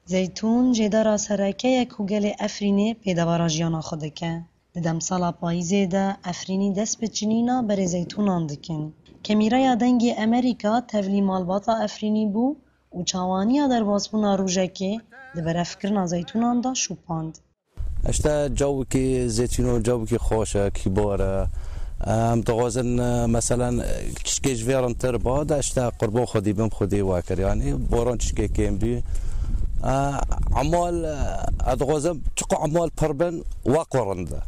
زيتون جدارا سرکه کوگل افرینی پیداوارا جیانا خودکه. ددم سالا پاییزه ده افرینی دست به چنینا بر زيتون اندکن. کمیرای دنگی امریکا تولی مالباتا افرینی بو و چاوانیا در واسبونا روژکی دبر افکرنا زيتونان دا شوپاند. اشتا جو کی زيتونو جو کی خوشه کی باره ام تغازن مثلا چشکش ویران تر باد اشتا قربان خودی بم خودی واکر يعني بوران چشکی کم بی عمال ادغازم چقو عمال پربن واقرنده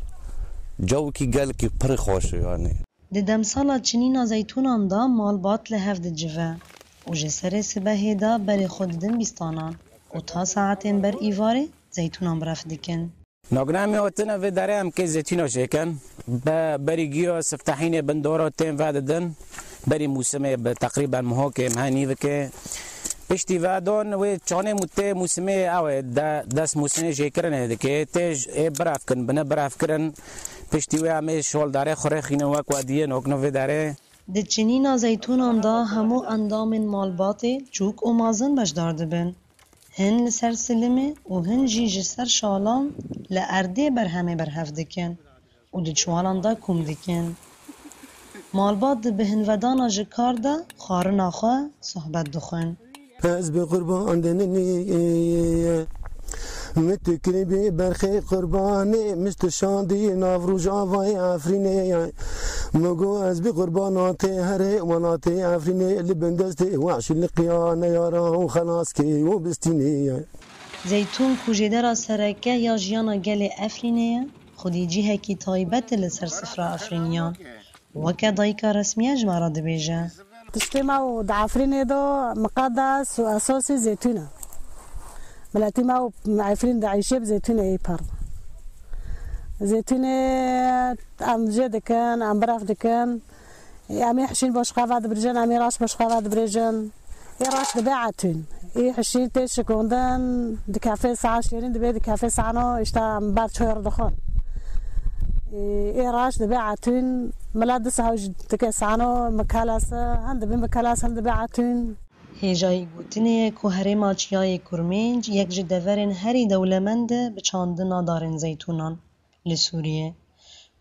جو کی گل کی پر خوشه يعني ددم سالا چنینا زيتونان دا مالبات لهفد جوه و جسر سبه دا بر خوددن بیستانان و تا ساعتين بر ایواره زيتونان برف دکن. ناگنامی وقتنا في داره هم که زيتونو شکن بری گیو سفتحین بندورو تیم واددن بری موسمه تقریبا مهاکم هنیو که پشتی وادون و چانه مته موسمه او دست موسمه شکرنه دکه تیج براف کن بنا براف کرن پشتی و همه شول داره خوره خینه وک وادیه نوکنو في داره د چنینا زيتونان دا همو اندام مالباته چوک و مازن بشدار دبن. هن لسر سلمه و هن جی جسر شالان لارده بر همه بر هفدکن و د چوالان دا کم دکن. مالبات ده بهن ودانا جکار دا خارنا خواه صحبت دخن. از به قربان دننی متکری بی برخی قربانی مستشاندی نافروج آوای افرینی مگو از بی قربانات هره ونات افرینی لبندستی وعش لقیان یارا و خلاص کی و بستینی. زيتون کوجدرا سرکه یا جیانا گل افرینه خودی جیه کی تایبت لسر سفرا افرینیان وکه دایکا رسمیه جمارا دبیجه. تشتمه دعفرين دو مقدس وأساسي زيتونة بلاتيما وعفرين دعيشة بزيتونة أي بار زيتونة أم جد كان أم براف دكان أمي حشين باش خافات برجن أمي راش باش خافات برجن راش دباعتين حشين تيش كوندن دكافيه ساعة شيرين دبي دكافيه ساعة نو إشتا بعد شهر دخان راش دباعتين ملادس هاوج تكسانو مكالاسه هند بمكالاس هند باعتين هیجایی گوتنه که هرما چیای کرمنج یک جدورن هری دولمند بچاندنا دارن زيتونان لسوریه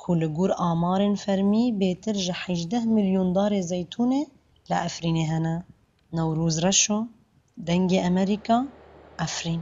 که لگور آمارن فرمی بیتر جه 18 میلیون دار زيتونه لأفرینه هنه. نوروز رشو دنگ امریکا افرین.